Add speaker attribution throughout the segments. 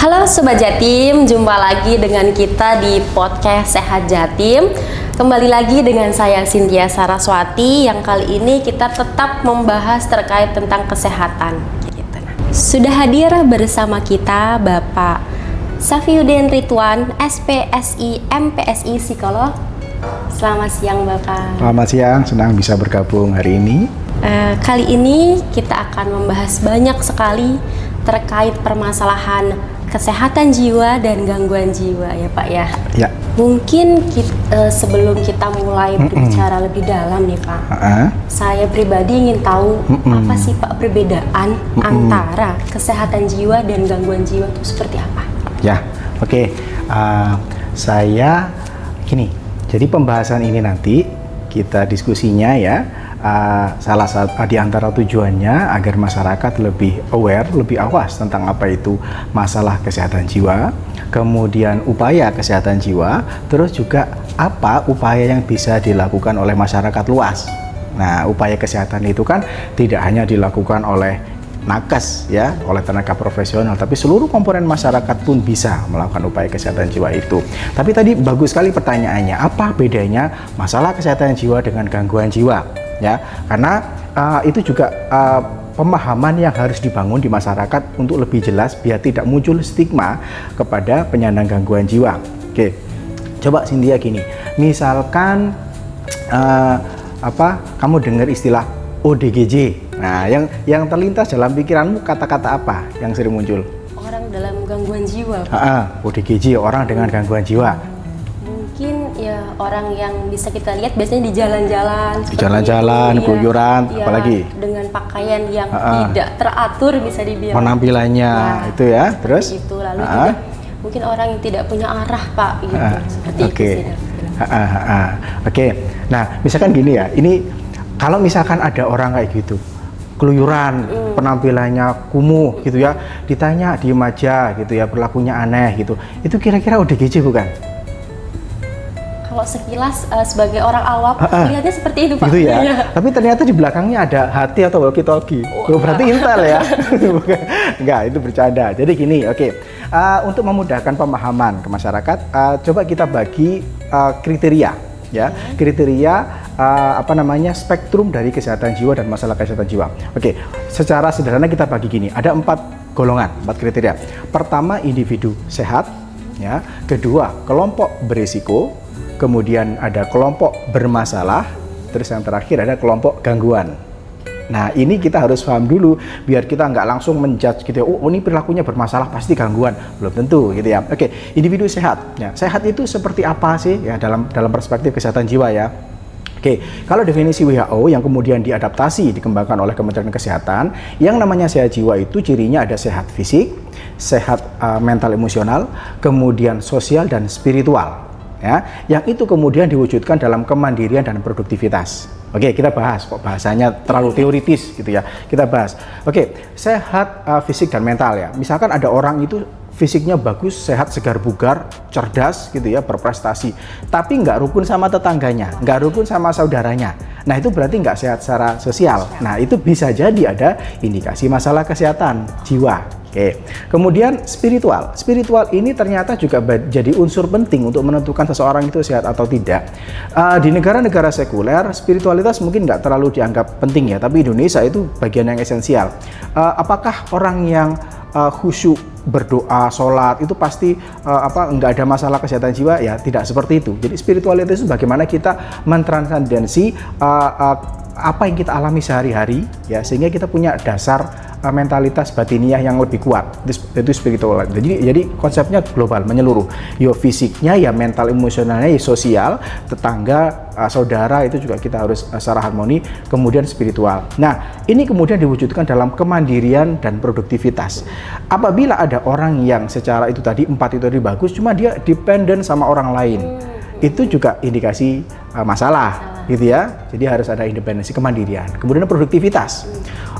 Speaker 1: Halo Sobat Jatim, jumpa lagi dengan kita di podcast Sehat Jatim. Kembali lagi dengan saya Cynthia Saraswati yang kali ini kita tetap membahas terkait tentang kesehatan. Sudah hadir bersama kita Bapak Safiuddin Ridwan, SPSI, MPSI Psikolog. Selamat siang Bapak.
Speaker 2: Selamat siang, senang bisa bergabung hari ini.
Speaker 1: Kali ini kita akan membahas banyak sekali terkait permasalahan kesehatan jiwa dan gangguan jiwa ya Pak ya.
Speaker 2: Ya.
Speaker 1: Mungkin sebelum kita mulai berbicara lebih dalam nih Pak, saya pribadi ingin tahu apa sih Pak perbedaan antara kesehatan jiwa dan gangguan jiwa itu seperti apa?
Speaker 2: Ya, oke. Saya gini. Jadi pembahasan ini nanti kita diskusinya ya. Salah satu di antara tujuannya agar masyarakat lebih aware, lebih awas tentang apa itu masalah kesehatan jiwa, kemudian upaya kesehatan jiwa, terus juga apa upaya yang bisa dilakukan oleh masyarakat luas. Nah, upaya kesehatan itu kan tidak hanya dilakukan oleh nakes ya, oleh tenaga profesional, tapi seluruh komponen masyarakat pun bisa melakukan upaya kesehatan jiwa itu. Tapi tadi bagus sekali pertanyaannya, apa bedanya masalah kesehatan jiwa dengan gangguan jiwa? Ya, karena itu juga pemahaman yang harus dibangun di masyarakat untuk lebih jelas biar tidak muncul stigma kepada penyandang gangguan jiwa. Oke, coba Cynthia gini, misalkan kamu dengar istilah ODGJ. Nah, yang terlintas dalam pikiranmu kata-kata apa yang sering muncul?
Speaker 1: Orang dalam gangguan jiwa.
Speaker 2: ODGJ, orang dengan gangguan jiwa.
Speaker 1: Mungkin ya orang yang bisa kita lihat biasanya di jalan-jalan.
Speaker 2: Di jalan-jalan, keluyuran,
Speaker 1: ya,
Speaker 2: apalagi
Speaker 1: dengan pakaian yang tidak teratur bisa dibilang.
Speaker 2: Penampilannya itu ya, terus?
Speaker 1: Itu lalu juga mungkin orang yang tidak punya arah Pak, gitu. Seperti itu sih.
Speaker 2: Oke. Nah, misalkan gini ya, ini kalau misalkan ada orang kayak gitu, keluyuran, penampilannya kumuh gitu ya, ditanya diem aja gitu ya, perilakunya aneh gitu, itu kira-kira ODGJ bukan?
Speaker 1: Kalau sekilas sebagai orang awam lihatnya seperti itu Pak.
Speaker 2: Gitu ya. Tapi ternyata di belakangnya ada hati atau walkie-talkie. Berarti intel ya. Enggak, itu bercanda. Jadi gini, untuk memudahkan pemahaman ke masyarakat, coba kita bagi kriteria ya. Kriteria spektrum dari kesehatan jiwa dan masalah kesehatan jiwa. Secara sederhana kita bagi gini, ada 4 golongan, 4 kriteria. Pertama, individu sehat ya. Kedua, kelompok berisiko. Kemudian ada kelompok bermasalah, terus yang terakhir ada kelompok gangguan. Nah, ini kita harus paham dulu biar kita nggak langsung menjudge gitu ya, oh ini perilakunya bermasalah pasti gangguan, belum tentu gitu ya. Individu sehat. Ya, sehat itu seperti apa sih ya dalam perspektif kesehatan jiwa ya? Kalau definisi WHO yang kemudian diadaptasi, dikembangkan oleh Kementerian Kesehatan, yang namanya sehat jiwa itu cirinya ada sehat fisik, sehat mental emosional, kemudian sosial dan spiritual. Ya, yang itu kemudian diwujudkan dalam kemandirian dan produktivitas. Kita bahas, kok bahasanya terlalu teoritis gitu ya. Kita bahas. Sehat fisik dan mental ya. Misalkan ada orang itu fisiknya bagus, sehat, segar bugar, cerdas gitu ya, berprestasi, tapi nggak rukun sama tetangganya, nggak rukun sama saudaranya. Nah, itu berarti nggak sehat secara sosial. Nah, itu bisa jadi ada indikasi masalah kesehatan jiwa. Kemudian spiritual. Spiritual ini ternyata juga jadi unsur penting untuk menentukan seseorang itu sehat atau tidak. Di negara-negara sekuler, spiritualitas mungkin nggak terlalu dianggap penting ya, tapi Indonesia itu bagian yang esensial. Apakah orang yang khusyuk berdoa, sholat itu pasti nggak ada masalah kesehatan jiwa? Ya tidak seperti itu. Jadi spiritualitas itu bagaimana kita mentransendensi apa yang kita alami sehari-hari ya, sehingga kita punya dasar mentalitas batiniah yang lebih kuat. Itu spiritual. Jadi konsepnya global, menyeluruh. Fisiknya ya, mental emosionalnya ya, sosial, tetangga, saudara itu juga kita harus secara harmoni. Kemudian spiritual. Nah, ini kemudian diwujudkan dalam kemandirian dan produktivitas. Apabila ada orang yang secara itu tadi 4 itu tadi bagus, cuma dia dependen sama orang lain, itu juga indikasi masalah gitu ya. Jadi harus ada independensi, kemandirian. Kemudian produktivitas.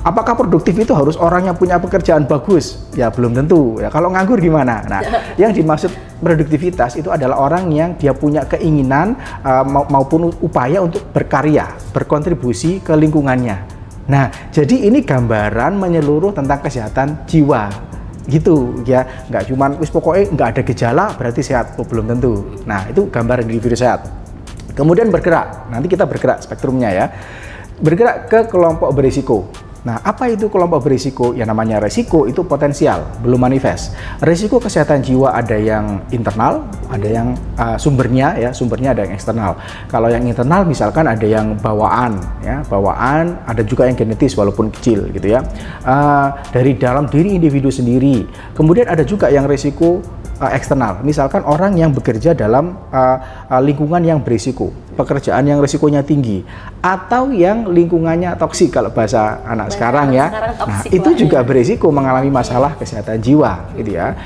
Speaker 2: Apakah produktif itu harus orang yang punya pekerjaan bagus? Ya belum tentu. Ya kalau nganggur gimana? Nah, yang dimaksud produktivitas itu adalah orang yang dia punya keinginan maupun upaya untuk berkarya, berkontribusi ke lingkungannya. Nah, jadi ini gambaran menyeluruh tentang kesehatan jiwa. gitu ya, nggak cuman wis pokoknya nggak ada gejala berarti sehat, belum tentu. Nah itu gambaran individu sehat. Kemudian bergerak, nanti kita bergerak spektrumnya ya, bergerak ke kelompok berisiko. Nah, apa itu kelompok berisiko? Yang namanya resiko itu potensial, belum manifest. Resiko kesehatan jiwa ada yang internal, ada yang sumbernya ada yang eksternal. Kalau yang internal misalkan ada yang bawaan, ya, bawaan, ada juga yang genetis walaupun kecil gitu ya. Dari dalam diri individu sendiri. Kemudian ada juga yang resiko eksternal. Misalkan orang yang bekerja dalam lingkungan yang berisiko, pekerjaan yang risikonya tinggi, atau yang lingkungannya toksik kalau bahasa anak sekarang ya. Nah, itu juga berisiko mengalami masalah kesehatan jiwa gitu ya.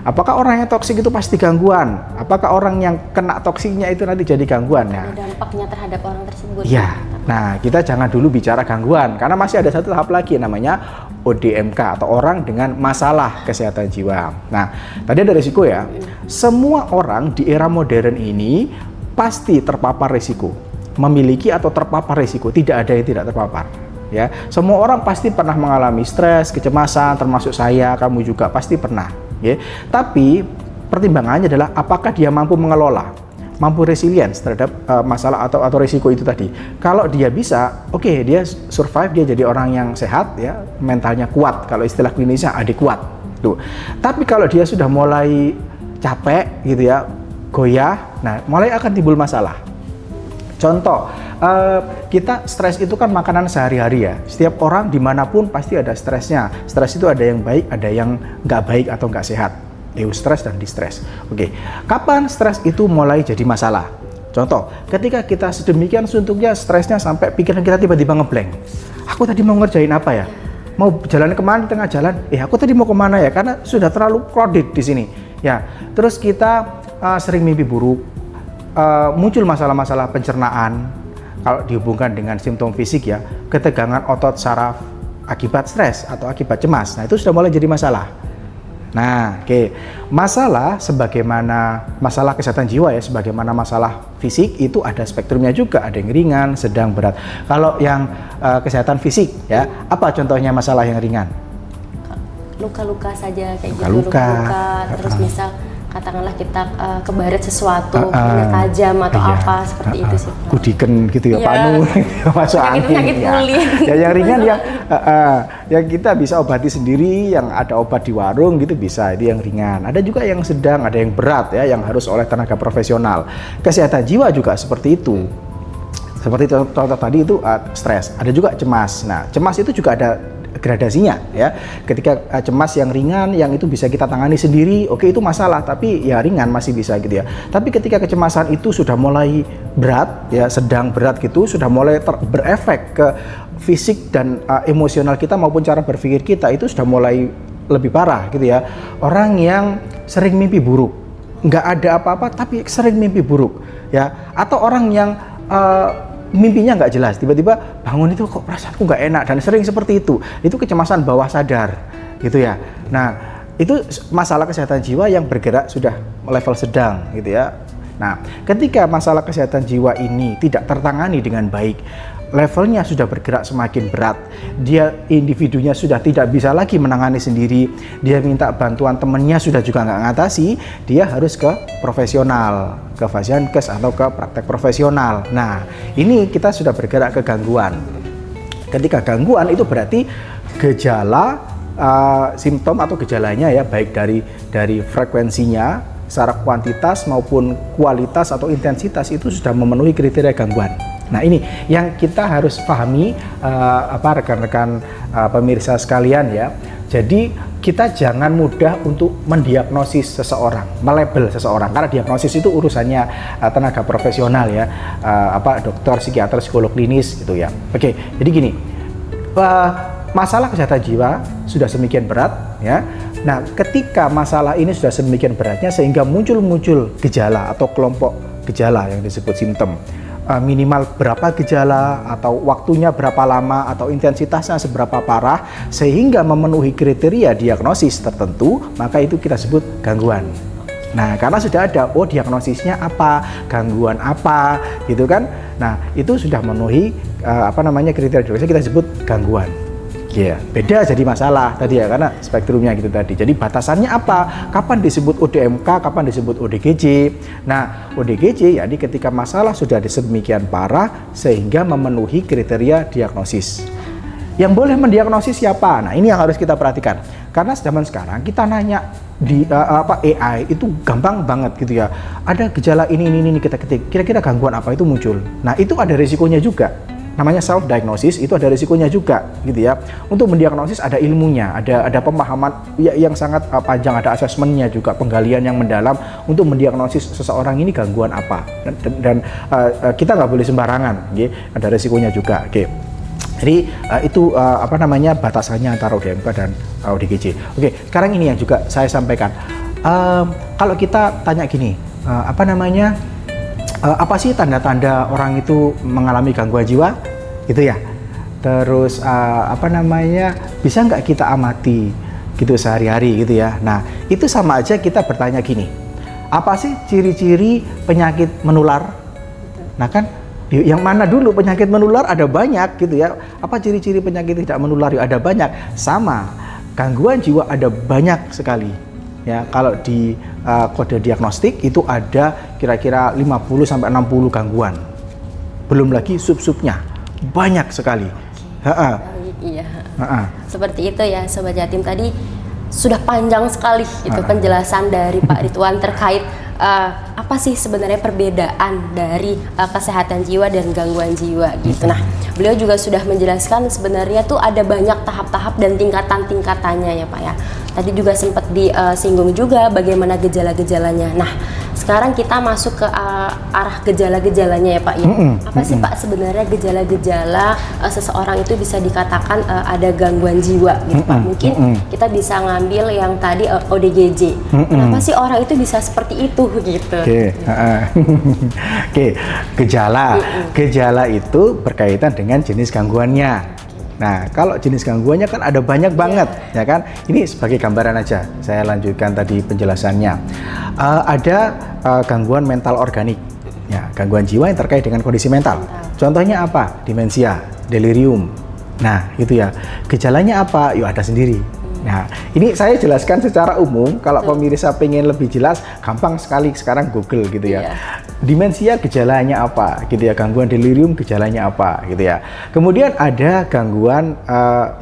Speaker 2: Apakah orang yang toksik itu pasti gangguan? Apakah orang yang kena toksiknya itu nanti jadi gangguan?
Speaker 1: Ada dampaknya terhadap orang tersebut.
Speaker 2: Ya. Nah, kita jangan dulu bicara gangguan karena masih ada satu tahap lagi namanya ODMK atau orang dengan masalah kesehatan jiwa. Nah, tadi ada risiko ya. Semua orang di era modern ini pasti terpapar risiko, memiliki atau terpapar risiko. Tidak ada yang tidak terpapar. Ya, semua orang pasti pernah mengalami stres, kecemasan, termasuk saya, kamu juga pasti pernah. Ya, tapi pertimbangannya adalah apakah dia mampu mengelola, mampu resilience terhadap masalah atau risiko itu tadi. Kalau dia bisa, oke, dia survive, dia jadi orang yang sehat, ya, mentalnya kuat. Kalau istilah klinisnya adekuat. Tuh. Tapi kalau dia sudah mulai capek, gitu ya, goyah, nah, mulai akan timbul masalah. Contoh, kita stres itu kan makanan sehari-hari ya. Setiap orang dimanapun pasti ada stresnya. Stres itu ada yang baik, ada yang nggak baik atau nggak sehat. Eustress dan distress. Oke, kapan stres itu mulai jadi masalah? Contoh, ketika kita sedemikian suntuknya stresnya sampai pikiran kita tiba-tiba ngeblank. Aku tadi mau ngerjain apa ya? Mau jalan kemana di tengah jalan? Aku tadi mau kemana ya? Karena sudah terlalu crowded di sini. Ya, terus kita sering mimpi buruk, muncul masalah-masalah pencernaan. Kalau dihubungkan dengan simptom fisik ya, ketegangan otot saraf akibat stres atau akibat cemas. Nah, itu sudah mulai jadi masalah. Nah, oke. Masalah sebagaimana masalah kesehatan jiwa ya, sebagaimana masalah fisik itu ada spektrumnya juga, ada yang ringan, sedang, berat. Kalau yang kesehatan fisik ya, apa contohnya masalah yang ringan?
Speaker 1: Luka-luka saja kayak
Speaker 2: luka-luka,
Speaker 1: terus misal katakanlah kita kebaret sesuatu, tajam atau apa seperti itu sih.
Speaker 2: Kudiken gitu ya, panu masuk angin ya. Ya yang ringan yang kita bisa obati sendiri, yang ada obat di warung gitu bisa, itu yang ringan. Ada juga yang sedang, ada yang berat ya, yang harus oleh tenaga profesional. Kesehatan jiwa juga seperti itu. Seperti contoh tadi itu stres, ada juga cemas. Nah, cemas itu juga ada gradasinya ya. Ketika cemas yang ringan yang itu bisa kita tangani sendiri, oke, itu masalah, tapi ya ringan masih bisa gitu ya. Tapi ketika kecemasan itu sudah mulai berat ya, sedang berat gitu, sudah mulai berefek ke fisik dan emosional kita maupun cara berpikir kita, itu sudah mulai lebih parah gitu ya. Orang yang sering mimpi buruk, nggak ada apa-apa tapi sering mimpi buruk ya, atau orang yang mimpinya nggak jelas, tiba-tiba bangun itu kok perasaanku nggak enak dan sering seperti itu kecemasan bawah sadar gitu ya. Nah, itu masalah kesehatan jiwa yang bergerak sudah level sedang gitu ya. Nah, ketika masalah kesehatan jiwa ini tidak tertangani dengan baik, levelnya sudah bergerak semakin berat, dia individunya sudah tidak bisa lagi menangani sendiri, dia minta bantuan temannya sudah juga nggak ngatasi, dia harus ke profesional, ke fasiankes atau ke praktek profesional. Nah, ini kita sudah bergerak ke gangguan. Ketika gangguan itu berarti gejala, simptom atau gejalanya ya, baik dari frekuensinya, secara kuantitas maupun kualitas atau intensitas itu sudah memenuhi kriteria gangguan. Nah, ini yang kita harus pahami rekan-rekan pemirsa sekalian ya. Jadi kita jangan mudah untuk mendiagnosis seseorang, melabel seseorang, karena diagnosis itu urusannya tenaga profesional ya, dokter, psikiater, psikolog klinis gitu ya. Oke, jadi gini, masalah kesehatan jiwa sudah sedemikian berat ya. Nah, ketika masalah ini sudah sedemikian beratnya sehingga muncul gejala atau kelompok gejala yang disebut simptom. Minimal berapa gejala atau waktunya berapa lama atau intensitasnya seberapa parah sehingga memenuhi kriteria diagnosis tertentu, maka itu kita sebut gangguan. Nah, karena sudah ada diagnosisnya apa, gangguan apa gitu kan. Nah, itu sudah memenuhi kriteria diagnosis, kita sebut gangguan Iya, beda jadi masalah tadi ya, karena spektrumnya gitu tadi. Jadi batasannya apa? Kapan disebut ODMK, kapan disebut ODGJ? Nah, ODGJ jadi ketika masalah sudah sedemikian parah sehingga memenuhi kriteria diagnosis. Yang boleh mendiagnosis siapa? Nah, ini yang harus kita perhatikan. Karena zaman sekarang kita nanya di AI itu gampang banget gitu ya. Ada gejala ini kita ketik, kira-kira gangguan apa itu muncul. Nah, itu ada risikonya juga. Namanya self diagnosis, itu ada risikonya juga gitu ya. Untuk mendiagnosis ada ilmunya, ada pemahaman yang sangat panjang, ada asesmennya juga, penggalian yang mendalam untuk mendiagnosis seseorang ini gangguan apa. Dan kita nggak boleh sembarangan, gitu. Ada risikonya juga. Oke. Jadi itu batasannya antara ODMK dan ODGJ. Oke, sekarang ini yang juga saya sampaikan. Kalau kita tanya gini, apa sih tanda-tanda orang itu mengalami gangguan jiwa gitu ya, terus bisa nggak kita amati gitu sehari-hari gitu ya. Nah, itu sama aja kita bertanya gini, apa sih ciri-ciri penyakit menular? Nah kan yang mana dulu penyakit menular ada banyak gitu ya, apa ciri-ciri penyakit tidak menular ada banyak, sama gangguan jiwa ada banyak sekali. Ya, kalau di kode diagnostik itu ada kira-kira 50 sampai 60 gangguan. Belum lagi sub-subnya. Banyak sekali.
Speaker 1: Iya. Seperti itu ya Sobat Jatim, tadi sudah panjang sekali itu penjelasan dari Pak Ridwan terkait apa sih sebenarnya perbedaan dari kesehatan jiwa dan gangguan jiwa gitu. Nah, beliau juga sudah menjelaskan sebenarnya tuh ada banyak tahap-tahap dan tingkatan-tingkatannya ya Pak ya. Tadi juga sempat disinggung juga bagaimana gejala-gejalanya. Nah, sekarang kita masuk ke arah gejala-gejalanya ya Pak ya. Apa sih Pak sebenarnya gejala-gejala seseorang itu bisa dikatakan ada gangguan jiwa gitu Pak? Mungkin kita bisa ngambil yang tadi ODGJ. Kenapa sih orang itu bisa seperti itu gitu?
Speaker 2: Oke, gejala itu berkaitan dengan jenis gangguannya. Nah, kalau jenis gangguannya kan ada banyak banget, ya kan? Ini sebagai gambaran aja, saya lanjutkan tadi penjelasannya. Ada gangguan mental organik, ya, gangguan jiwa yang terkait dengan kondisi mental. Contohnya apa? Demensia, delirium. Nah, itu ya. Gejalanya apa? Yuk ada sendiri. Nah, ini saya jelaskan secara umum. Kalau pemirsa pengen lebih jelas, gampang sekali sekarang Google gitu ya. Demensia gejalanya apa gitu ya, gangguan delirium gejalanya apa gitu ya. Kemudian ada gangguan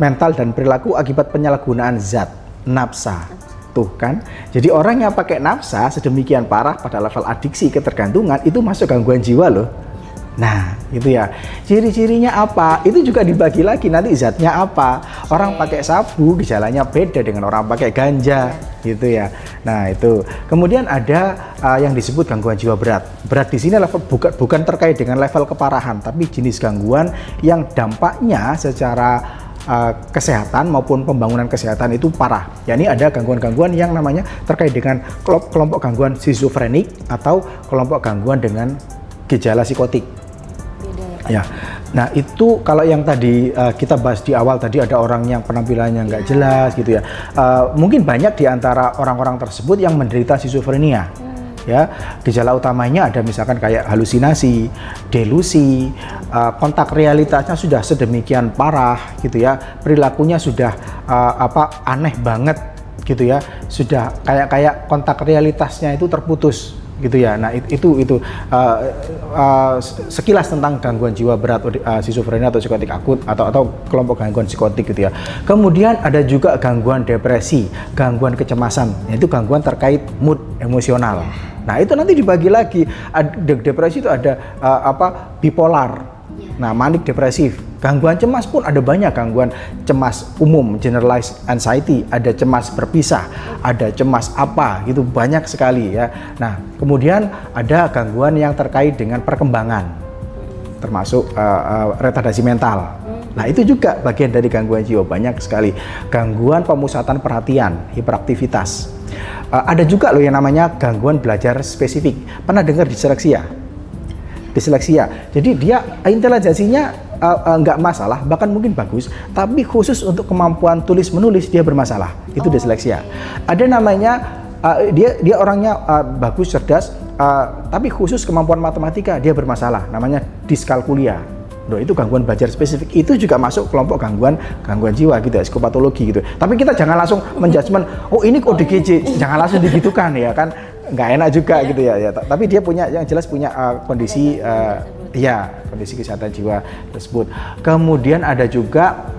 Speaker 2: mental dan perilaku akibat penyalahgunaan zat, nafsa. Tuh kan, jadi orang yang pakai nafsa sedemikian parah pada level adiksi ketergantungan itu masuk gangguan jiwa loh. Nah, itu ya. Ciri-cirinya apa? Itu juga dibagi lagi nanti zatnya apa. Orang pakai sabu gejalanya beda dengan orang pakai ganja, gitu ya. Nah, itu. Kemudian ada yang disebut gangguan jiwa berat. Berat di sini level bukan terkait dengan level keparahan, tapi jenis gangguan yang dampaknya secara kesehatan maupun pembangunan kesehatan itu parah. Ya, ini ada gangguan-gangguan yang namanya terkait dengan kelompok gangguan skizofrenik atau kelompok gangguan dengan gejala psikotik. Ya, nah itu kalau yang tadi kita bahas di awal tadi ada orang yang penampilannya nggak jelas gitu ya. Mungkin banyak di antara orang-orang tersebut yang menderita skizofrenia. Ya, gejala utamanya ada misalkan kayak halusinasi, delusi, kontak realitasnya sudah sedemikian parah gitu ya, perilakunya sudah aneh banget gitu ya, sudah kayak kontak realitasnya itu terputus gitu ya. Nah itu sekilas tentang gangguan jiwa berat skizofrenia atau psikotik akut atau kelompok gangguan psikotik gitu ya. Kemudian ada juga gangguan depresi, gangguan kecemasan, yaitu gangguan terkait mood emosional. Nah itu nanti dibagi lagi. Depresi itu ada bipolar, nah manik depresif. Gangguan cemas pun ada banyak, gangguan cemas umum, generalized anxiety, ada cemas berpisah, ada cemas apa, gitu banyak sekali ya. Nah kemudian ada gangguan yang terkait dengan perkembangan, termasuk retardasi mental. Nah itu juga bagian dari gangguan jiwa, banyak sekali. Gangguan pemusatan perhatian, hiperaktivitas. Ada juga loh yang namanya gangguan belajar spesifik. Pernah dengar disleksia? Disleksia. Jadi dia intelijensinya nggak masalah, bahkan mungkin bagus, tapi khusus untuk kemampuan tulis menulis dia bermasalah. Itu disleksia. Ada namanya dia orangnya bagus, cerdas, tapi khusus kemampuan matematika dia bermasalah. Namanya diskalkulia. Loh, itu gangguan belajar spesifik, itu juga masuk kelompok gangguan jiwa gitu ya, psikopatologi gitu. Tapi kita jangan langsung menjudgment, oh ini kok ODGJ, jangan langsung digitukan ya kan, nggak enak juga gitu ya. Tapi dia punya, yang jelas punya kondisi kondisi kesehatan jiwa tersebut. Kemudian ada juga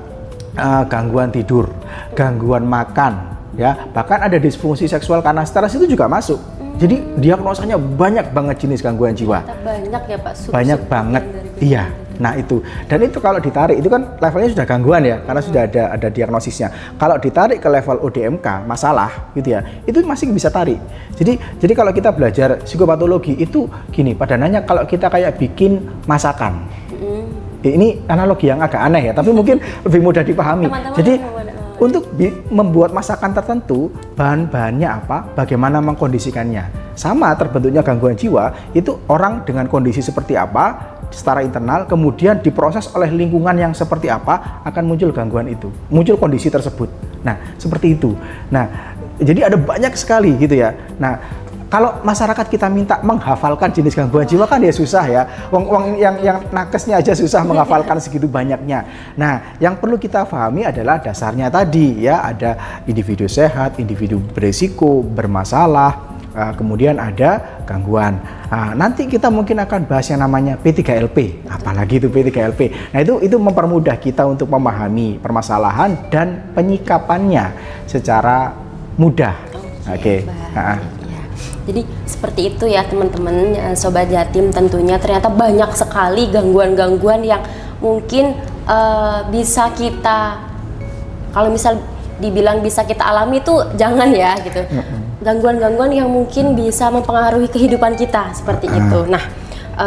Speaker 2: gangguan tidur, gangguan makan, ya bahkan ada disfungsi seksual karena stres itu juga masuk. Jadi diagnosanya banyak banget jenis gangguan jiwa.
Speaker 1: Banyak ya Pak.
Speaker 2: Banyak banget, iya. Nah itu, dan itu kalau ditarik itu kan levelnya sudah gangguan ya, karena sudah ada diagnosisnya. Kalau ditarik ke level ODMK masalah gitu ya, itu masih bisa tarik. Jadi kalau kita belajar psikopatologi itu gini, pada nanya kalau kita kayak bikin masakan. Ini analogi yang agak aneh ya, tapi mungkin lebih mudah dipahami. Jadi untuk membuat masakan tertentu, bahan-bahannya apa, bagaimana mengkondisikannya. Sama terbentuknya gangguan jiwa, itu orang dengan kondisi seperti apa, secara internal, kemudian diproses oleh lingkungan yang seperti apa, akan muncul gangguan itu, muncul kondisi tersebut. Nah, seperti itu. Nah, jadi ada banyak sekali gitu ya. Nah, kalau masyarakat kita minta menghafalkan jenis gangguan jiwa kan ya susah ya. Wong yang nakesnya aja susah menghafalkan segitu banyaknya. Nah, yang perlu kita pahami adalah dasarnya tadi ya, ada individu sehat, individu berisiko, bermasalah, kemudian ada gangguan. Nah, nanti kita mungkin akan bahas yang namanya P3LP. Apalagi itu P3LP. Nah, itu mempermudah kita untuk memahami permasalahan dan penyikapannya secara mudah. Oke.
Speaker 1: Jadi seperti itu ya teman-teman, Sobat Jatim, tentunya ternyata banyak sekali gangguan-gangguan yang mungkin bisa kita, kalau misal dibilang bisa kita alami itu jangan ya gitu. Gangguan-gangguan yang mungkin bisa mempengaruhi kehidupan kita seperti itu. Nah,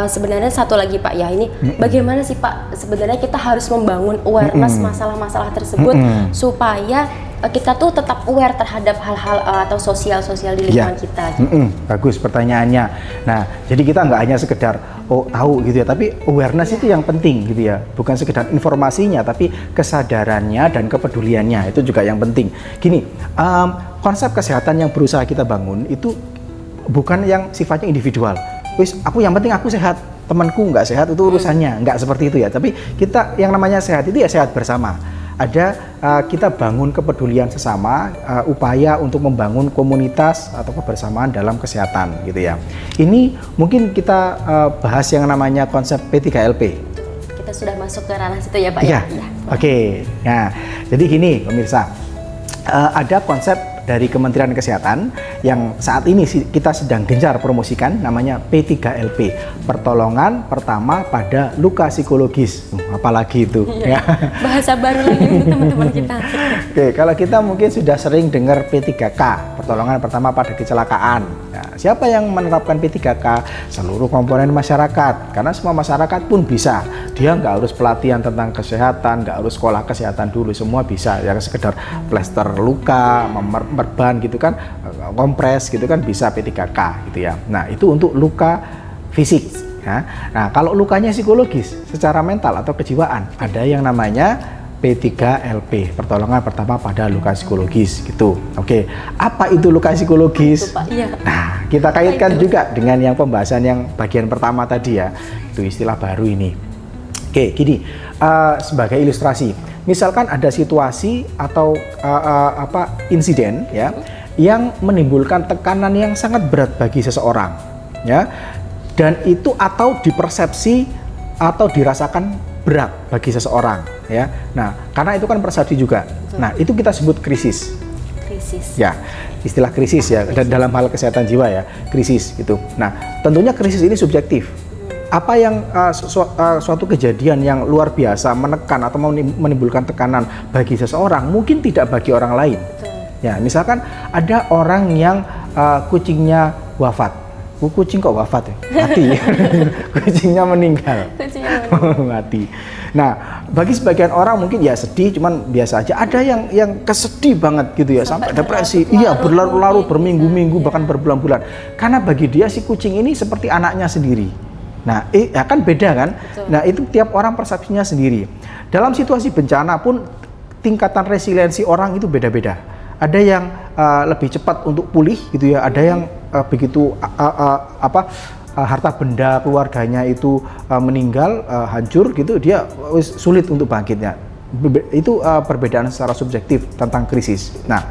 Speaker 1: sebenarnya satu lagi Pak ya, ini bagaimana sih Pak sebenarnya kita harus membangun awareness masalah-masalah tersebut supaya kita tuh tetap aware terhadap hal-hal atau sosial di lingkungan kita.
Speaker 2: Bagus pertanyaannya. Nah, jadi kita nggak hanya sekedar tahu gitu ya, tapi awareness itu yang penting gitu ya. Bukan sekedar informasinya, tapi kesadarannya dan kepeduliannya itu juga yang penting. Gini, konsep kesehatan yang berusaha kita bangun itu bukan yang sifatnya individual. Wis, aku yang penting aku sehat, temanku nggak sehat itu urusannya, nggak seperti itu ya. Tapi kita yang namanya sehat itu ya sehat bersama. Ada kita bangun kepedulian sesama, upaya untuk membangun komunitas atau kebersamaan dalam kesehatan gitu ya. Ini mungkin kita bahas yang namanya konsep P3LP.
Speaker 1: Kita sudah masuk ke ranah situ ya Pak
Speaker 2: ya? Oke. Nah, jadi gini pemirsa, ada konsep dari Kementerian Kesehatan yang saat ini kita sedang gencar promosikan, namanya P3LP, pertolongan pertama pada luka psikologis. Apalagi itu ya.
Speaker 1: Bahasa baru lagi untuk teman-teman kita.
Speaker 2: Oke, kalau kita mungkin sudah sering dengar P3K, pertolongan pertama pada kecelakaan. Nah, siapa yang menerapkan P3K? Seluruh komponen masyarakat, karena semua masyarakat pun bisa. Dia nggak harus pelatihan tentang kesehatan, nggak harus sekolah kesehatan dulu, semua bisa. Yang sekedar plester luka, perban gitu kan, kompres gitu kan, bisa P3K gitu ya. Nah, itu untuk luka fisik ya. Nah, kalau lukanya psikologis secara mental atau kejiwaan, ada yang namanya P3LP, pertolongan pertama pada luka psikologis gitu. Oke, apa itu luka psikologis?
Speaker 1: Itu, Pak. Iya.
Speaker 2: Nah, kita kaitkan juga dengan yang pembahasan yang bagian pertama tadi ya. Itu istilah baru ini. Oke, gini, sebagai ilustrasi, misalkan ada situasi atau insiden ya yang menimbulkan tekanan yang sangat berat bagi seseorang ya, dan itu atau dipersepsi atau dirasakan berat bagi seseorang ya. Nah, karena itu kan persepsi juga. Nah, itu kita sebut krisis. Ya, istilah krisis ya, dan dalam hal kesehatan jiwa ya, krisis gitu. Nah, tentunya krisis ini subjektif. Apa yang suatu kejadian yang luar biasa menekan atau menimbulkan tekanan bagi seseorang mungkin tidak bagi orang lain. Ya, misalkan ada orang yang kucingnya wafat. Kucing kok wafat ya? Mati. Kucingnya meninggal. Mati. Nah, bagi sebagian orang mungkin ya sedih, cuman biasa aja. Ada yang kesedih banget gitu ya, sampai depresi. Iya, berlarut-larut, berminggu-minggu, bahkan berbulan-bulan. Karena bagi dia si kucing ini seperti anaknya sendiri. Nah, ya kan beda kan?
Speaker 1: Betul.
Speaker 2: Nah, itu tiap orang persepsinya sendiri. Dalam situasi bencana pun tingkatan resiliensi orang itu beda-beda. Ada yang lebih cepat untuk pulih gitu ya, ada yang begitu harta benda keluarganya itu meninggal, hancur gitu, dia sulit untuk bangkitnya. Itu perbedaan secara subjektif tentang krisis. Nah,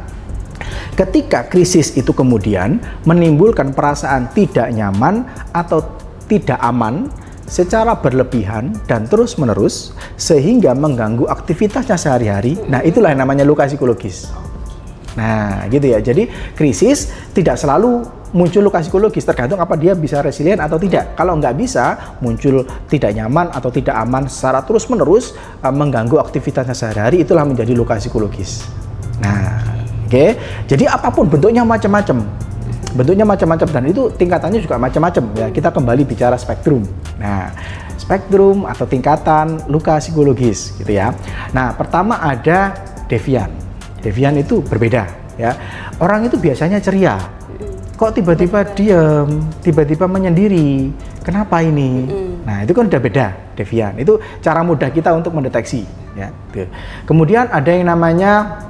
Speaker 2: ketika krisis itu kemudian menimbulkan perasaan tidak nyaman atau tidak aman secara berlebihan dan terus-menerus sehingga mengganggu aktivitasnya sehari-hari, nah itulah yang namanya luka psikologis. Nah, gitu ya. Jadi krisis tidak selalu muncul luka psikologis, tergantung apa dia bisa resilient atau tidak. Kalau nggak bisa, muncul tidak nyaman atau tidak aman secara terus-menerus mengganggu aktivitasnya sehari-hari, itulah menjadi luka psikologis. Nah, oke. Jadi apapun bentuknya macam-macam. Bentuknya macam-macam dan itu tingkatannya juga macam-macam ya. Kita kembali bicara spektrum. Nah, spektrum atau tingkatan luka psikologis gitu ya. Nah, pertama ada devian. Devian itu berbeda ya. Orang itu biasanya ceria. Kok tiba-tiba diam, tiba-tiba menyendiri. Kenapa ini? Nah, itu kan udah beda, devian. Itu cara mudah kita untuk mendeteksi ya. Kemudian ada yang namanya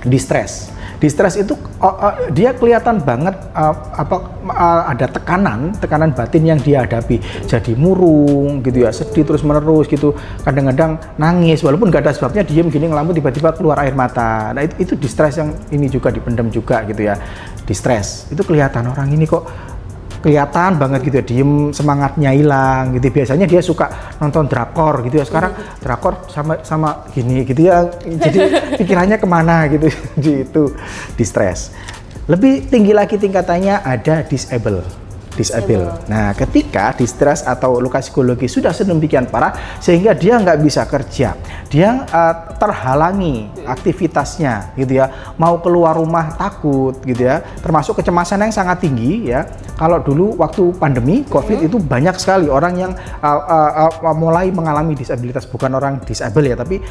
Speaker 2: distress. Distress itu dia kelihatan banget ada tekanan batin yang dia hadapi, jadi murung gitu ya, sedih terus menerus gitu, kadang-kadang nangis walaupun nggak ada sebabnya, diem gini ngelamun tiba-tiba keluar air mata. Nah itu distress yang ini juga dipendam juga gitu ya. Distress itu kelihatan orang ini kok kelihatan banget gitu ya, diem, semangatnya hilang gitu. Biasanya dia suka nonton drakor gitu ya, sekarang drakor sama gini gitu ya, jadi pikirannya kemana gitu. Jadi itu distress. Lebih tinggi lagi tingkatannya ada disable. Nah, ketika distress atau luka psikologi sudah sedemikian parah sehingga dia nggak bisa kerja, dia terhalangi aktivitasnya gitu ya, mau keluar rumah takut gitu ya, termasuk kecemasan yang sangat tinggi ya. Kalau dulu waktu pandemi COVID itu banyak sekali orang yang mulai mengalami disabilitas, bukan orang disable ya, tapi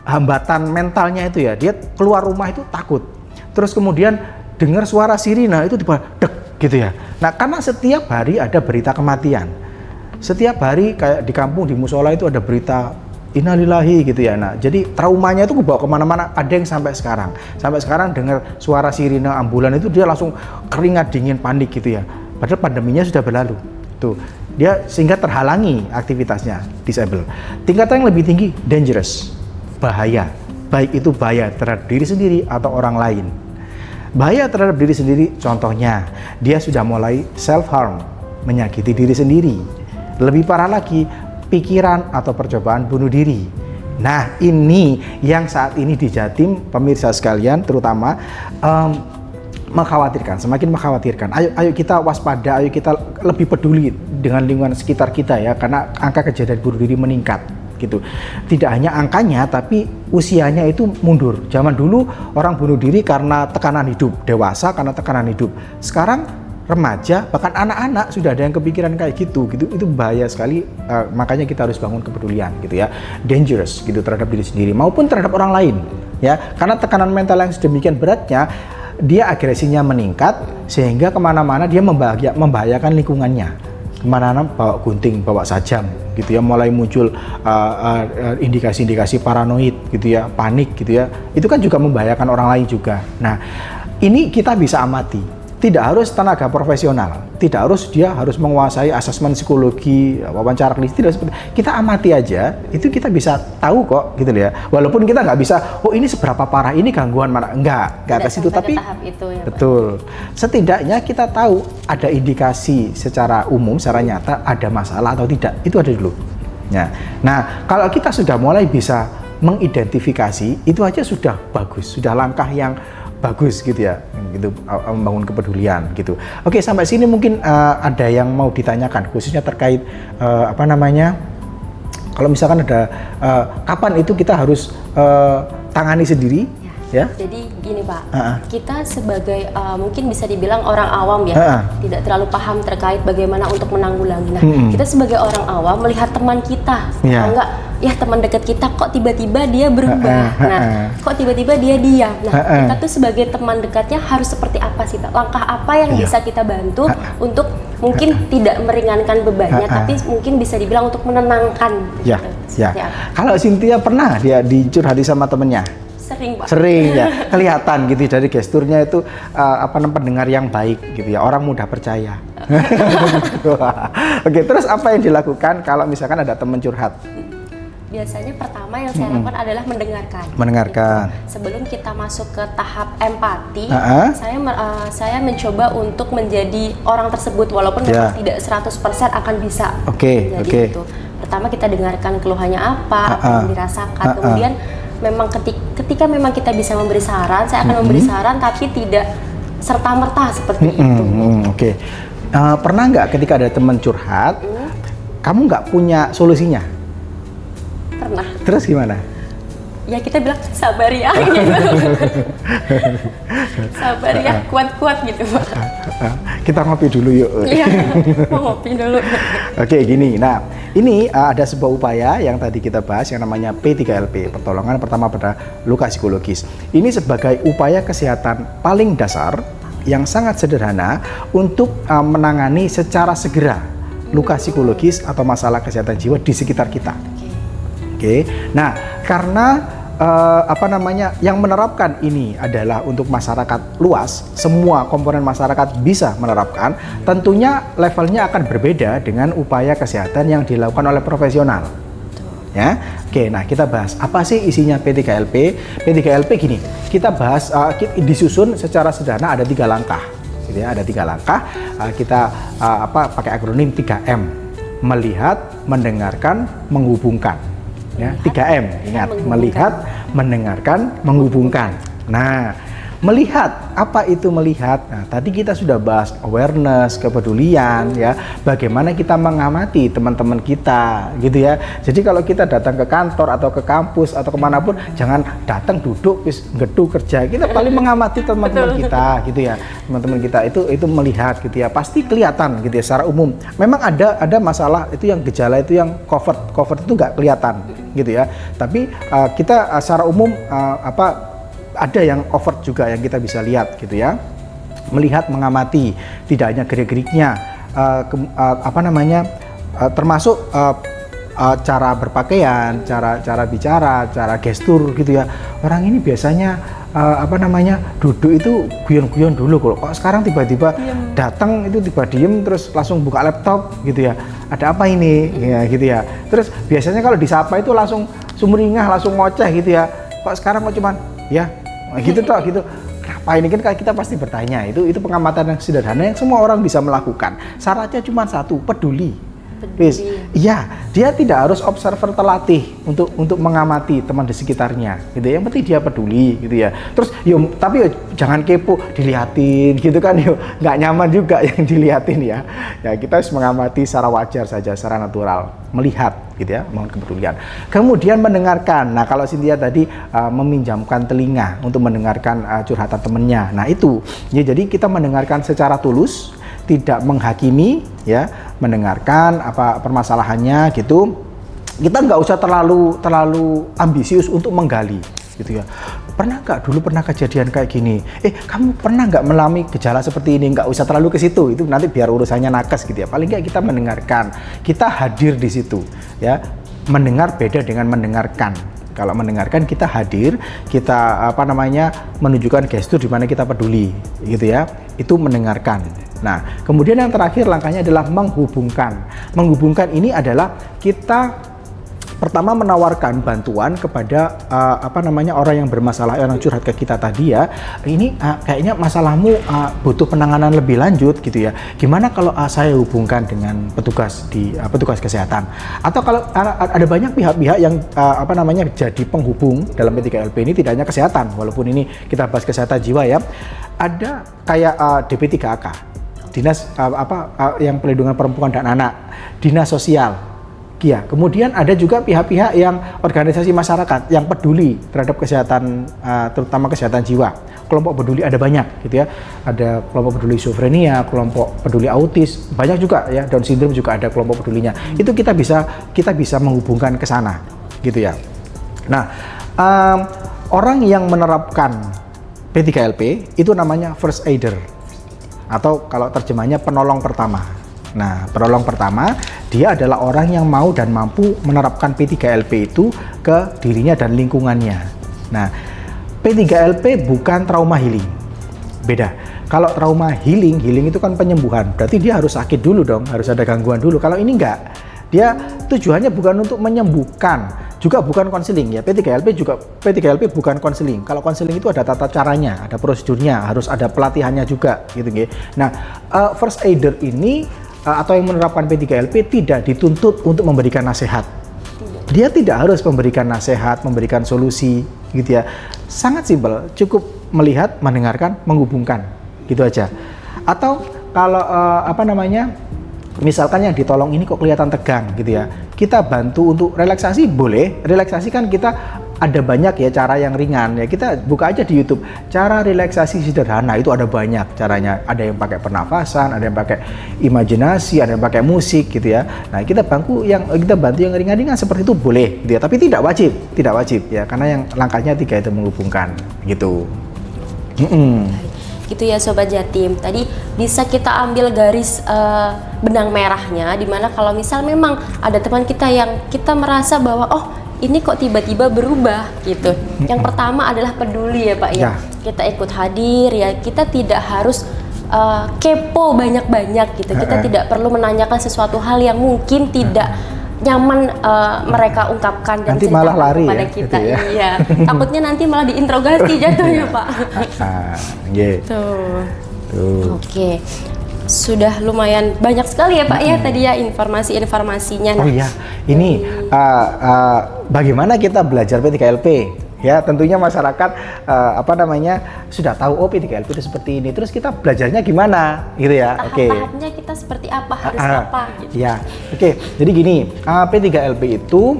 Speaker 2: hambatan mentalnya itu ya, dia keluar rumah itu takut, terus kemudian dengar suara sirine itu tiba dek gitu ya. Nah, karena setiap hari ada berita kematian. Setiap hari kayak di kampung, di musola itu ada berita innalillahi gitu ya. Nah, jadi traumanya itu kebawa kemana-mana. Ada yang sampai sekarang dengar suara sirine ambulan itu dia langsung keringat dingin, panik gitu ya. Padahal pandeminya sudah berlalu. Tuh, dia sehingga terhalangi aktivitasnya, disable. Tingkatan yang lebih tinggi, dangerous, bahaya. Baik itu bahaya terhadap diri sendiri atau orang lain. Bahaya terhadap diri sendiri, contohnya dia sudah mulai self-harm, menyakiti diri sendiri. Lebih parah lagi, pikiran atau percobaan bunuh diri. Nah, ini yang saat ini di Jatim, pemirsa sekalian terutama mengkhawatirkan, semakin mengkhawatirkan. Ayo kita waspada, ayo kita lebih peduli dengan lingkungan sekitar kita ya, karena angka kejadian bunuh diri meningkat. Gitu. Tidak hanya angkanya, tapi usianya itu mundur. Zaman dulu orang bunuh diri karena tekanan hidup, dewasa karena tekanan hidup. Sekarang remaja, bahkan anak-anak sudah ada yang kepikiran kayak gitu. Itu bahaya sekali. Makanya kita harus bangun kepedulian, gitu ya. Dangerous, gitu terhadap diri sendiri maupun terhadap orang lain, ya. Karena tekanan mental yang sedemikian beratnya, dia agresinya meningkat sehingga kemana-mana dia membahayakan lingkungannya. Kemana-mana bawa gunting, bawa sajam gitu ya, mulai muncul indikasi-indikasi paranoid gitu ya, panik gitu ya, itu kan juga membahayakan orang lain juga. Nah, ini kita bisa amati, tidak harus tenaga profesional, tidak harus dia harus menguasai asesmen psikologi, wawancara klinis, tidak seperti kita amati aja, itu kita bisa tahu kok gitu ya, walaupun kita nggak bisa, oh ini seberapa parah, ini gangguan mana, enggak ke situ, tapi
Speaker 1: itu, ya,
Speaker 2: betul, setidaknya kita tahu ada indikasi secara umum, secara nyata ada masalah atau tidak, itu ada dulu. Ya. Nah, kalau kita sudah mulai bisa mengidentifikasi, itu aja sudah bagus, sudah langkah yang bagus gitu ya, gitu, membangun kepedulian gitu. Oke, sampai sini mungkin ada yang mau ditanyakan khususnya terkait kalau misalkan ada kapan itu kita harus tangani sendiri ya.
Speaker 1: Jadi gini Pak, kita sebagai mungkin bisa dibilang orang awam ya, tidak terlalu paham terkait bagaimana untuk menanggulangi. Nah, kita sebagai orang awam melihat teman kita, atau enggak, ya teman dekat kita kok tiba-tiba dia berubah, kok tiba-tiba dia diam. Nah, kita tuh sebagai teman dekatnya harus seperti apa sih Pak? Langkah apa yang bisa kita bantu untuk mungkin tidak meringankan bebannya, tapi mungkin bisa dibilang untuk menenangkan.
Speaker 2: Ya,
Speaker 1: gitu.
Speaker 2: ya. Kalau Cynthia pernah dia dicurhati sama temennya?
Speaker 1: Sering Pak.
Speaker 2: Sering ya, kelihatan gitu dari gesturnya itu pendengar yang baik gitu ya, orang mudah percaya. Oke, terus apa yang dilakukan kalau misalkan ada teman curhat?
Speaker 1: Biasanya pertama yang saya lakukan adalah mendengarkan.
Speaker 2: Mendengarkan.
Speaker 1: Gitu. Sebelum kita masuk ke tahap empati,
Speaker 2: Uh-huh.
Speaker 1: saya mencoba untuk menjadi orang tersebut walaupun memang tidak 100% akan bisa.
Speaker 2: Oke.
Speaker 1: Gitu. Pertama kita dengarkan keluhannya apa yang dirasakan. Kemudian memang ketika memang kita bisa memberi saran, saya akan memberi saran tapi tidak serta-merta seperti itu.
Speaker 2: Oke. Pernah nggak ketika ada teman curhat, kamu nggak punya solusinya?
Speaker 1: Pernah.
Speaker 2: Terus gimana?
Speaker 1: Ya kita bilang sabar ya gitu. Sabar ya, kuat-kuat gitu Pak.
Speaker 2: Kita ngopi dulu yuk.
Speaker 1: Iya, mau ngopi dulu.
Speaker 2: Oke, gini. Nah, ini ada sebuah upaya yang tadi kita bahas yang namanya P3LP, pertolongan pertama pada luka psikologis. Ini sebagai upaya kesehatan paling dasar yang sangat sederhana untuk menangani secara segera luka psikologis atau masalah kesehatan jiwa di sekitar kita. Oke. Nah, karena yang menerapkan ini adalah untuk masyarakat luas, semua komponen masyarakat bisa menerapkan, tentunya levelnya akan berbeda dengan upaya kesehatan yang dilakukan oleh profesional. Ya. Oke, nah kita bahas apa sih isinya P3LP? P3LP gini, kita bahas disusun secara sederhana ada 3 langkah. Gitu ya, ada 3 langkah. Kita pakai akronim 3M. Melihat, mendengarkan, menghubungkan. Ya, 3M, ingat, melihat, mendengarkan, menghubungkan. Nah, melihat, apa itu melihat? Nah, tadi kita sudah bahas awareness, kepedulian, ya, bagaimana kita mengamati teman-teman kita, gitu ya. Jadi kalau kita datang ke kantor atau ke kampus atau kemanapun, jangan datang duduk, gedung kerja. Kita paling mengamati teman-teman kita, gitu ya. Teman-teman kita itu melihat, gitu ya. Pasti kelihatan, gitu ya, secara umum. Memang ada masalah itu yang gejala itu yang covered itu nggak kelihatan, gitu ya. Tapi kita secara umum ada yang overt juga yang kita bisa lihat, gitu ya. Melihat, mengamati, tidak hanya gerak-geriknya, termasuk cara berpakaian, cara bicara, cara gestur, gitu ya. Orang ini biasanya duduk itu guyon-guyon dulu, kok sekarang tiba-tiba datang itu tiba diem terus langsung buka laptop, gitu ya. Ada apa ini, ya, gitu ya. Terus biasanya kalau disapa itu langsung sumringah, langsung ngoceh, gitu ya. Kok sekarang kok cuman ya gitu toh, gitu. Kenapa ini, kan kita pasti bertanya. Itu pengamatan yang sederhana yang semua orang bisa melakukan. Syaratnya cuma satu, peduli. Iya, dia tidak harus observer terlatih untuk mengamati teman di sekitarnya, gitu. Yang penting dia peduli, gitu ya. Terus tapi jangan kepo, dilihatin, gitu kan, nggak nyaman juga yang dilihatin ya. Ya kita harus mengamati secara wajar saja, secara natural, melihat, gitu ya, mohon kepedulian. Kemudian mendengarkan. Nah, kalau Cynthia tadi meminjamkan telinga untuk mendengarkan curhatan temennya. Nah itu, ya, jadi kita mendengarkan secara tulus, tidak menghakimi, ya, mendengarkan apa permasalahannya, gitu. Kita nggak usah terlalu ambisius untuk menggali, gitu ya. Pernah kejadian kayak gini? Kamu pernah nggak mengalami gejala seperti ini? Nggak usah terlalu ke situ, itu nanti biar urusannya nakes, gitu ya. Paling nggak kita mendengarkan, kita hadir di situ, ya. Mendengar beda dengan mendengarkan. Kalau mendengarkan kita hadir, kita menunjukkan gestur di mana kita peduli, gitu ya. Itu mendengarkan. Nah, kemudian yang terakhir langkahnya adalah menghubungkan. Menghubungkan ini adalah kita pertama menawarkan bantuan kepada orang yang bermasalah, orang curhat ke kita tadi, ya. Ini kayaknya masalahmu butuh penanganan lebih lanjut, gitu ya. Gimana kalau saya hubungkan dengan petugas petugas kesehatan? Atau kalau ada banyak pihak-pihak yang jadi penghubung dalam P3LP ini, tidak hanya kesehatan, walaupun ini kita bahas kesehatan jiwa, ya. Ada kayak DP3AK, Dinas yang Perlindungan Perempuan dan Anak, Dinas Sosial. Ya, kemudian ada juga pihak-pihak yang organisasi masyarakat yang peduli terhadap kesehatan, terutama kesehatan jiwa. Kelompok peduli ada banyak, gitu ya. Ada kelompok peduli schizofrenia, kelompok peduli autis, banyak juga, ya. Down syndrome juga ada kelompok pedulinya. Itu kita bisa menghubungkan ke sana, gitu ya. Nah, orang yang menerapkan P3LP itu namanya first aider, atau kalau terjemahnya penolong pertama. Nah, penolong pertama, dia adalah orang yang mau dan mampu menerapkan P3LP itu ke dirinya dan lingkungannya. Nah, P3LP bukan trauma healing. Beda. Kalau trauma healing itu kan penyembuhan. Berarti dia harus sakit dulu dong, harus ada gangguan dulu. Kalau ini enggak. Dia tujuannya bukan untuk menyembuhkan, juga bukan konseling ya. P3LP bukan konseling. Kalau konseling itu ada tata caranya, ada prosedurnya, harus ada pelatihannya juga gitu nggih. Nah, first aider ini atau yang menerapkan P3LP tidak dituntut untuk memberikan nasihat. Dia tidak harus memberikan nasihat, memberikan solusi gitu ya. Sangat simpel, cukup melihat, mendengarkan, menghubungkan gitu aja. Atau kalau misalkan yang ditolong ini kok kelihatan tegang gitu ya, kita bantu untuk relaksasi boleh. Relaksasi kan kita ada banyak ya cara yang ringan ya, kita buka aja di YouTube cara relaksasi sederhana, itu ada banyak caranya. Ada yang pakai pernafasan, ada yang pakai imajinasi, ada yang pakai musik gitu ya. Nah kita bantu yang ringan-ringan seperti itu boleh gitu ya, tapi tidak wajib ya, karena yang langkahnya 3 itu menghubungkan gitu.
Speaker 1: Gitu ya Sobat Jatim, tadi bisa kita ambil garis benang merahnya, dimana kalau misal memang ada teman kita yang kita merasa bahwa oh ini kok tiba-tiba berubah gitu. Yang pertama adalah peduli ya Pak ya. Kita ikut hadir ya, kita tidak harus kepo banyak-banyak gitu. Kita tidak perlu menanyakan sesuatu hal yang mungkin tidak nyaman mereka ungkapkan dan
Speaker 2: nanti malah lari
Speaker 1: kepada
Speaker 2: ya,
Speaker 1: kita.
Speaker 2: gitu ya.
Speaker 1: Iya, takutnya nanti malah diinterogasi jatuhnya Pak.
Speaker 2: Tuh.
Speaker 1: Oke. Sudah lumayan banyak sekali ya Pak ya tadi ya informasi-informasinya.
Speaker 2: Oh iya, ini bagaimana kita belajar P3LP? Ya tentunya masyarakat sudah tahu oh P3LP itu seperti ini. Terus kita belajarnya gimana gitu ya?
Speaker 1: Tahap-tahapnya kita seperti apa, harus apa gitu.
Speaker 2: Ya, jadi gini, P3LP itu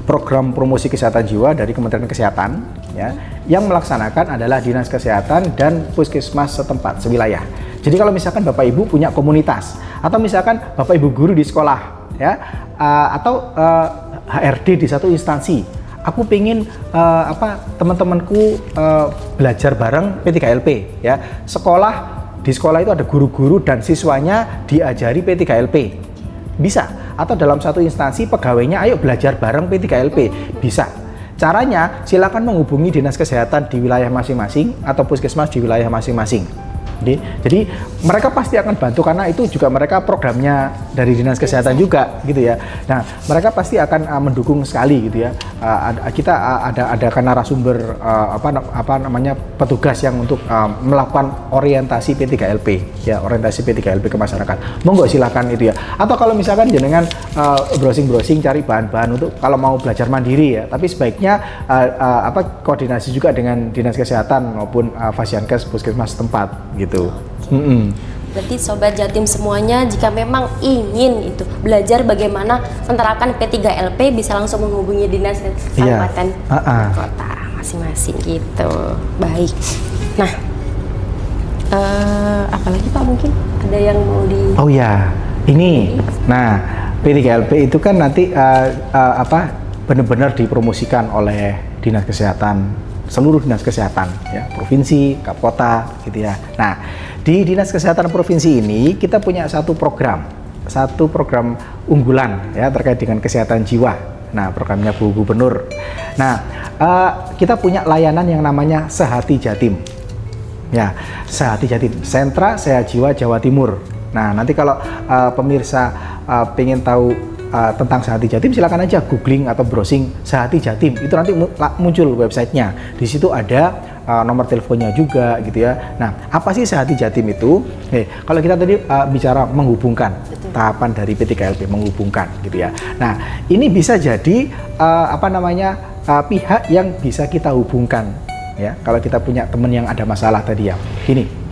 Speaker 2: program promosi kesehatan jiwa dari Kementerian Kesehatan ya, yang melaksanakan adalah Dinas Kesehatan dan Puskesmas setempat sewilayah. Jadi kalau misalkan Bapak Ibu punya komunitas atau misalkan Bapak Ibu guru di sekolah ya, atau HRD di satu instansi, aku pengen teman-temanku belajar bareng P3LP ya. Di sekolah itu ada guru-guru dan siswanya diajari P3LP. Bisa. Atau dalam satu instansi pegawainya ayo belajar bareng P3LP. Bisa. Caranya silakan menghubungi Dinas Kesehatan di wilayah masing-masing atau Puskesmas di wilayah masing-masing. Jadi mereka pasti akan bantu karena itu juga mereka programnya dari Dinas Kesehatan juga gitu ya. Nah mereka pasti akan mendukung sekali gitu ya. Kita ada narasumber petugas yang untuk melakukan orientasi P3LP ya, orientasi P3LP ke masyarakat. Monggo silakan itu ya. Atau kalau misalkan jenengan browsing cari bahan-bahan untuk kalau mau belajar mandiri ya, tapi sebaiknya koordinasi juga dengan Dinas Kesehatan maupun Fasiankes Puskesmas tempat gitu.
Speaker 1: Berarti Sobat Jatim semuanya jika memang ingin itu belajar bagaimana menerapkan P3LP bisa langsung menghubungi Dinas Kabupaten Kota masing-masing gitu. Baik. Nah, apalagi Pak mungkin ada yang mau di? Oh ya,
Speaker 2: ini. Nah, P3LP itu kan nanti benar-benar dipromosikan oleh Dinas Kesehatan, seluruh dinas kesehatan ya, provinsi, kota gitu ya. Nah, di Dinas Kesehatan provinsi ini kita punya satu program unggulan ya terkait dengan kesehatan jiwa. Nah, programnya Bu Gubernur. Nah, kita punya layanan yang namanya Sehati Jatim. Ya, Sehati Jatim, Sentra Sehat Jiwa Jawa Timur. Nah, nanti kalau pemirsa pengen tahu tentang Sehati Jatim, silakan aja googling atau browsing Sehati Jatim, itu nanti muncul websitenya. Di situ ada nomor teleponnya juga gitu ya. Nah, apa sih Sehati Jatim itu? Kalau kita tadi bicara menghubungkan, tahapan dari P3LP menghubungkan gitu ya. Nah, ini bisa jadi pihak yang bisa kita hubungkan ya. Kalau kita punya teman yang ada masalah tadi ya. Gini.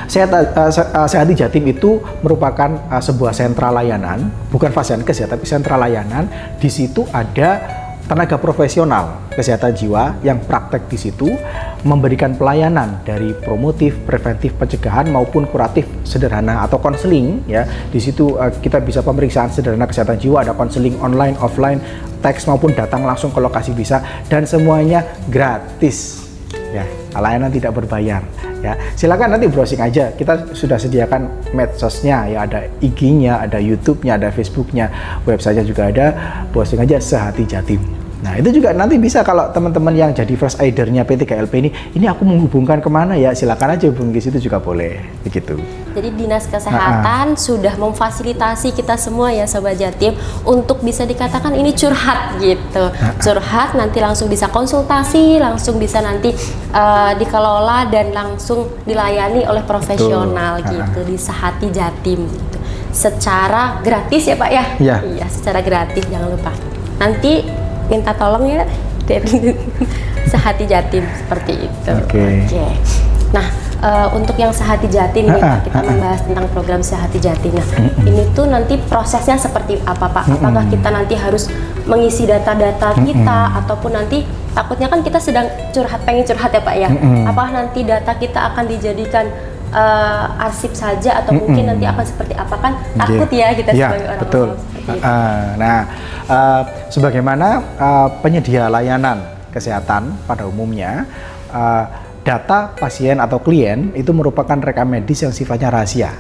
Speaker 2: Sehati Jatim itu merupakan sebuah sentra layanan, bukan Fasiankes ya, tapi sentra layanan. Di situ ada tenaga profesional kesehatan jiwa yang praktek di situ, memberikan pelayanan dari promotif, preventif, pencegahan maupun kuratif sederhana atau konseling ya. Di situ kita bisa pemeriksaan sederhana kesehatan jiwa, ada konseling online, offline, teks maupun datang langsung ke lokasi bisa, dan semuanya gratis ya. Layanan tidak berbayar ya. Silakan nanti browsing aja. Kita sudah sediakan medsosnya ya, ada IG-nya, ada YouTube-nya, ada Facebook-nya, website-nya juga ada. Browsing aja Sehati Jatim Nah itu juga nanti bisa kalau teman-teman yang jadi first aider-nya P3LP ini aku menghubungkan kemana ya, silakan aja hubungi ke situ juga boleh, begitu.
Speaker 1: Jadi Dinas Kesehatan sudah memfasilitasi kita semua ya Sobat Jatim untuk bisa dikatakan ini curhat gitu. Curhat nanti langsung bisa konsultasi, langsung bisa nanti dikelola dan langsung dilayani oleh profesional gitu di Sehati Jatim gitu. Secara gratis ya Pak ya? Iya, secara gratis, jangan lupa. Nanti minta tolong ya dari Sehati Jatim seperti itu. Oke. Nah, untuk yang Sehati Jatim nih, kita membahas tentang program Sehati Jatim. Nah, ini tuh nanti prosesnya seperti apa Pak? Apakah kita nanti harus mengisi data-data kita ataupun nanti takutnya kan kita sedang pengen curhat ya Pak ya? Apakah nanti data kita akan dijadikan arsip saja atau mungkin nanti akan seperti apa, kan takut ya kita sebagai orang
Speaker 2: betul. Sebagaimana penyedia layanan kesehatan pada umumnya, data pasien atau klien itu merupakan rekam medis yang sifatnya rahasia,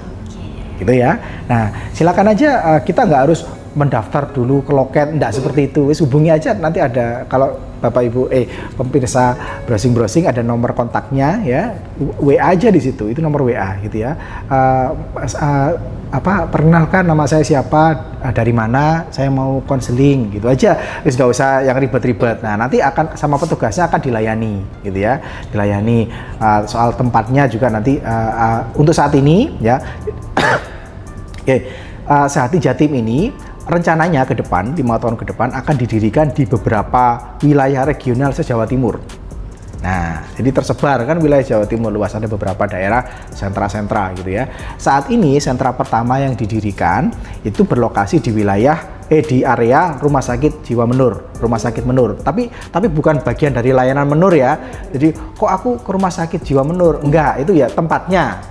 Speaker 2: gitu ya. Nah, silakan aja, kita nggak harus mendaftar dulu ke loket, enggak seperti itu. Wis hubungi aja, nanti ada, kalau Bapak Ibu pemirsa browsing ada nomor kontaknya ya, WA aja di situ, itu nomor WA gitu ya. Perkenalkan nama saya siapa, dari mana, saya mau konseling gitu aja. Wis nggak usah yang ribet-ribet. Nah, nanti akan sama petugasnya akan dilayani gitu ya. Dilayani soal tempatnya juga nanti untuk saat ini ya. Sehati Jatim ini rencananya ke depan, 5 tahun ke depan akan didirikan di beberapa wilayah regional se-Jawa Timur. Nah, jadi tersebar kan wilayah Jawa Timur luas, ada beberapa daerah sentra-sentra gitu ya. Saat ini sentra pertama yang didirikan itu berlokasi di wilayah di area Rumah Sakit Jiwa Menur, Rumah Sakit Menur. Tapi bukan bagian dari layanan Menur ya. Jadi kok aku ke Rumah Sakit Jiwa Menur? Enggak, itu ya tempatnya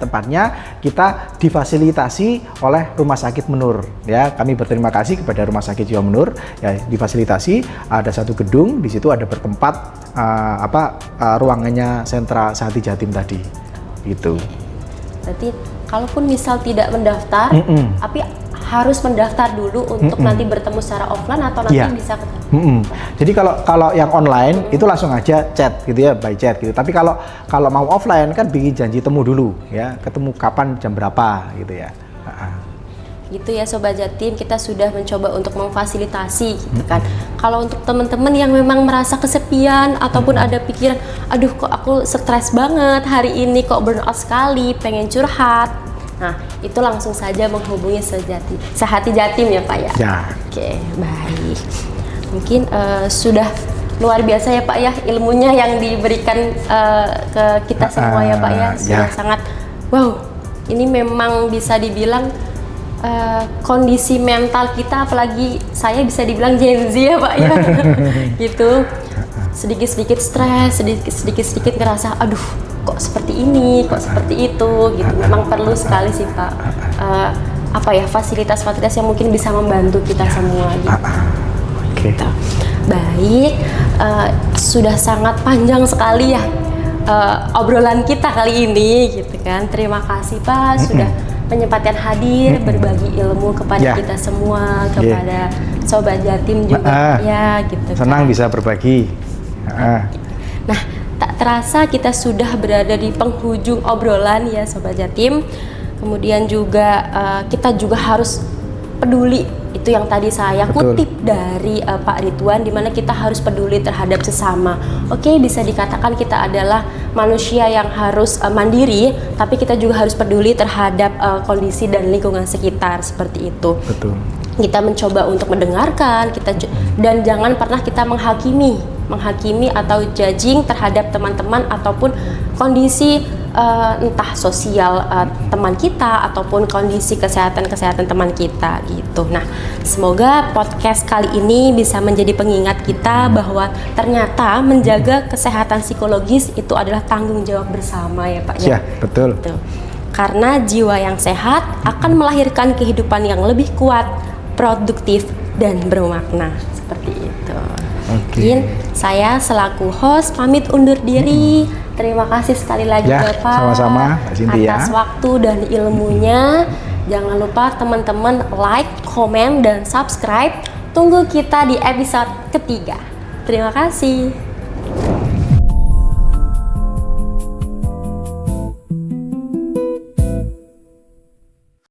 Speaker 2: kita difasilitasi oleh Rumah Sakit Menur ya. Kami berterima kasih kepada Rumah Sakit Jiwa Menur ya, difasilitasi, ada satu gedung, di situ ada bertempat ruangannya sentra Sehati Jatim tadi gitu. Berarti
Speaker 1: kalaupun misal tidak mendaftar, tapi harus mendaftar dulu untuk nanti bertemu secara offline atau nanti bisa ketemu.
Speaker 2: Jadi kalau yang online itu langsung aja chat gitu ya, by chat gitu. Tapi kalau mau offline kan bikin janji temu dulu ya, ketemu kapan, jam berapa gitu ya.
Speaker 1: Gitu ya Sobat Jatim, kita sudah mencoba untuk memfasilitasi gitu kan. Kalau untuk teman-teman yang memang merasa kesepian ataupun ada pikiran, aduh kok aku stres banget hari ini, kok burnout sekali, pengen curhat. Nah, itu langsung saja menghubungi Sehati Jatim ya Pak ya?
Speaker 2: Ya.
Speaker 1: Oke, baik. Mungkin sudah luar biasa ya Pak ya ilmunya yang diberikan ke kita semua ya Pak ya. Sudah sangat, wow, ini memang bisa dibilang kondisi mental kita, apalagi saya bisa dibilang Gen Z ya Pak ya. Gitu, sedikit-sedikit stres, sedikit-sedikit ngerasa, aduh kok seperti ini, kok seperti itu gitu. Memang perlu sekali sih Pak fasilitas-fasilitas yang mungkin bisa membantu kita semua gitu. Gitu. Baik, sudah sangat panjang sekali ya obrolan kita kali ini gitu kan. Terima kasih Pak sudah menyempatkan hadir berbagi ilmu kepada kita semua, kepada Sobat Jatim juga ya gitu.
Speaker 2: Senang bisa berbagi.
Speaker 1: Nah, tak terasa kita sudah berada di penghujung obrolan ya Sobat Jatim. Kemudian juga kita juga harus peduli, itu yang tadi saya kutip dari Pak Ridwan, di mana kita harus peduli terhadap sesama. Oke, bisa dikatakan kita adalah manusia yang harus mandiri, tapi kita juga harus peduli terhadap kondisi dan lingkungan sekitar, seperti itu.
Speaker 2: Betul.
Speaker 1: Kita mencoba untuk mendengarkan, dan jangan pernah kita menghakimi atau judging terhadap teman-teman ataupun kondisi entah sosial teman kita ataupun kondisi kesehatan teman kita gitu. Nah, semoga podcast kali ini bisa menjadi pengingat kita bahwa ternyata menjaga kesehatan psikologis itu adalah tanggung jawab bersama ya Pak ya.
Speaker 2: Ya, betul.
Speaker 1: Gitu. Karena jiwa yang sehat akan melahirkan kehidupan yang lebih kuat, produktif dan bermakna, seperti itu. Mungkin saya selaku host pamit undur diri. Terima kasih sekali lagi Bapak
Speaker 2: sama-sama, Mbak Cynthia,
Speaker 1: atas waktu dan ilmunya. Jangan lupa teman-teman like, komen, dan subscribe. Tunggu kita di episode ketiga. Terima kasih.